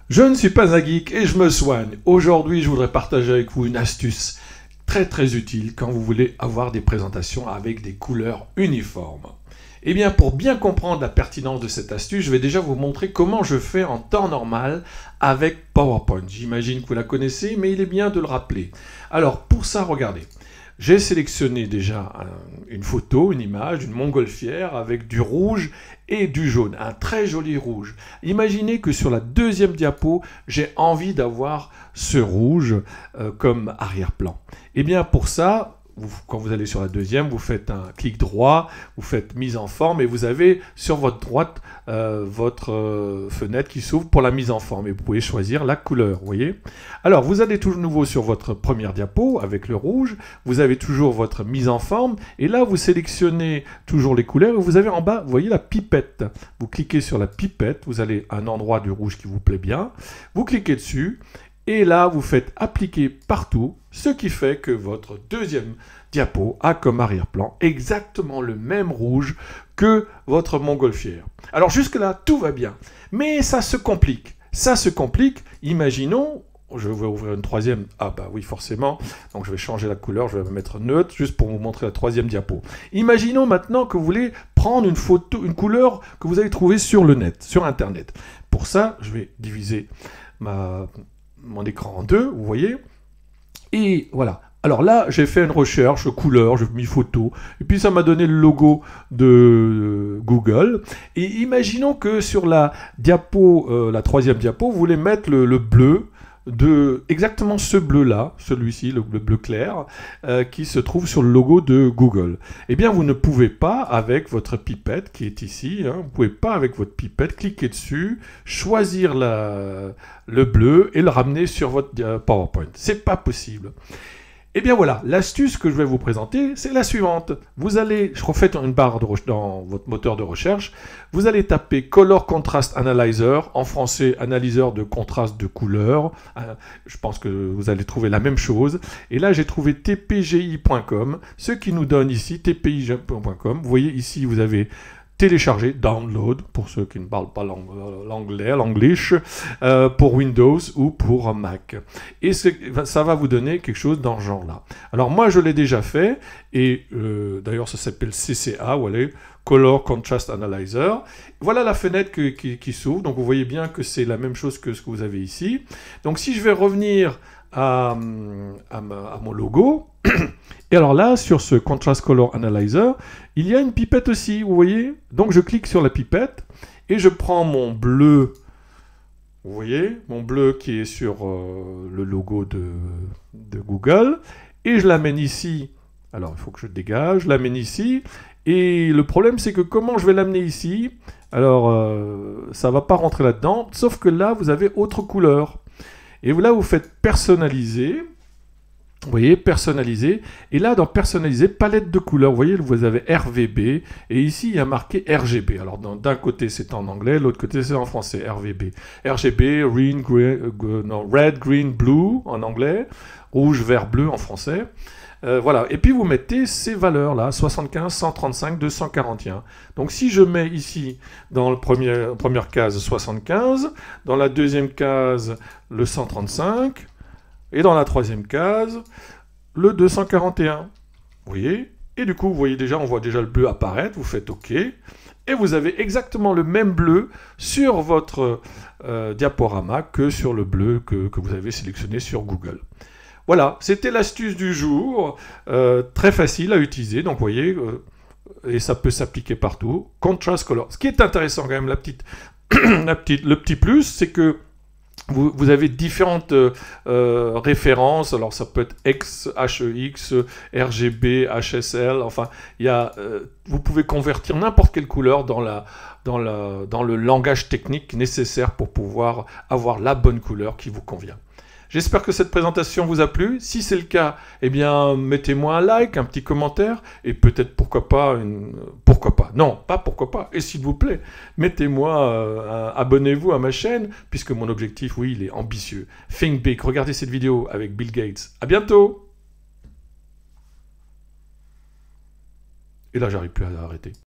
Je ne suis pas un geek et je me soigne. Aujourd'hui, je voudrais partager avec vous une astuce très utile quand vous voulez avoir des présentations avec des couleurs uniformes. Eh bien, pour bien comprendre la pertinence de cette astuce, je vais déjà vous montrer comment je fais en temps normal avec PowerPoint. J'imagine que vous la connaissez, mais il est bien de le rappeler. Alors, pour ça, regardez. J'ai sélectionné déjà une photo, une image, une montgolfière avec du rouge et du jaune, un très joli rouge. Imaginez que sur la deuxième diapo, j'ai envie d'avoir ce rouge comme arrière-plan. Et bien pour ça, quand vous allez sur la deuxième, vous faites un clic droit, vous faites mise en forme et vous avez sur votre droite votre fenêtre qui s'ouvre pour la mise en forme. Et vous pouvez choisir la couleur, vous voyez. Alors, vous allez tout de nouveau sur votre première diapo avec le rouge, vous avez toujours votre mise en forme et là, vous sélectionnez toujours les couleurs et vous avez en bas, vous voyez la pipette. Vous cliquez sur la pipette, vous allez à un endroit du rouge qui vous plaît bien, vous cliquez dessus. Et là, vous faites appliquer partout, ce qui fait que votre deuxième diapo a comme arrière-plan exactement le même rouge que votre montgolfière. Alors jusque-là, tout va bien. Mais ça se complique. Ça se complique. Imaginons, je vais ouvrir une troisième. Ah bah oui, forcément. Donc je vais changer la couleur, je vais mettre neutre, juste pour vous montrer la troisième diapo. Imaginons maintenant que vous voulez prendre une photo, une couleur que vous avez trouvée sur le net, sur Internet. Pour ça, je vais diviser mon écran en deux, vous voyez. Et voilà. Alors là, j'ai fait une recherche couleur, j'ai mis photo, et puis ça m'a donné le logo de Google. Et imaginons que sur la diapo, la troisième diapo, vous voulez mettre le bleu de exactement ce bleu-là, celui-ci, le bleu clair, qui se trouve sur le logo de Google. Eh bien, vous ne pouvez pas avec votre pipette qui est ici, hein, vous ne pouvez pas avec votre pipette cliquer dessus, choisir le bleu et le ramener sur votre PowerPoint. C'est pas possible. Et bien voilà, l'astuce que je vais vous présenter, c'est la suivante. Vous allez, je refais une barre dans votre moteur de recherche, vous allez taper Color Contrast Analyzer, en français, analyseur de contraste de couleurs. Je pense que vous allez trouver la même chose. Et là, j'ai trouvé tpgi.com, ce qui nous donne ici tpgi.com. Vous voyez ici, vous avez télécharger, download, pour ceux qui ne parlent pas l'anglish, pour Windows ou pour Mac. Et ça va vous donner quelque chose dans ce genre-là. Alors moi, je l'ai déjà fait, et d'ailleurs, ça s'appelle CCA, voilà, Color Contrast Analyzer. Voilà la fenêtre qui s'ouvre, donc vous voyez bien que c'est la même chose que ce que vous avez ici. Donc si je vais revenir à mon logo, et alors là, sur ce Contrast Color Analyzer, il y a une pipette aussi, vous voyez. Donc je clique sur la pipette et je prends mon bleu, vous voyez, mon bleu qui est sur le logo de Google, et je l'amène ici. Alors il faut que je dégage, je l'amène ici, et le problème c'est que comment je vais l'amener ici, alors ça ne va pas rentrer là-dedans, sauf que là vous avez autre couleur. Et là vous faites personnaliser. Vous voyez, personnaliser. Et là, dans personnaliser, palette de couleurs, vous voyez, vous avez RVB. Et ici, il y a marqué RGB. Alors, d'un côté, c'est en anglais, l'autre côté, c'est en français, RVB. RGB, red, green, blue en anglais, rouge, vert, bleu en français. Voilà. Et puis, vous mettez ces valeurs-là, 75, 135, 241. Donc, si je mets ici, dans la première case, 75, dans la deuxième case, le 135, et dans la troisième case, le 241. Vous voyez? Et du coup, vous voyez déjà, on voit déjà le bleu apparaître. Vous faites OK. Et vous avez exactement le même bleu sur votre diaporama que sur le bleu que vous avez sélectionné sur Google. Voilà, c'était l'astuce du jour. Très facile à utiliser. Donc, vous voyez, et ça peut s'appliquer partout. Contrast Color. Ce qui est intéressant quand même, le petit plus, c'est que vous avez différentes références, alors ça peut être X, HEX, RGB, HSL, enfin, vous pouvez convertir n'importe quelle couleur dans le langage technique nécessaire pour pouvoir avoir la bonne couleur qui vous convient. J'espère que cette présentation vous a plu. Si c'est le cas, eh bien, mettez-moi un like, un petit commentaire, et peut-être pourquoi pas, non, pas pourquoi pas, et s'il vous plaît, mettez-moi, abonnez-vous à ma chaîne, puisque mon objectif, oui, il est ambitieux. Think big, regardez cette vidéo avec Bill Gates. À bientôt! Et là, j'arrive plus à arrêter.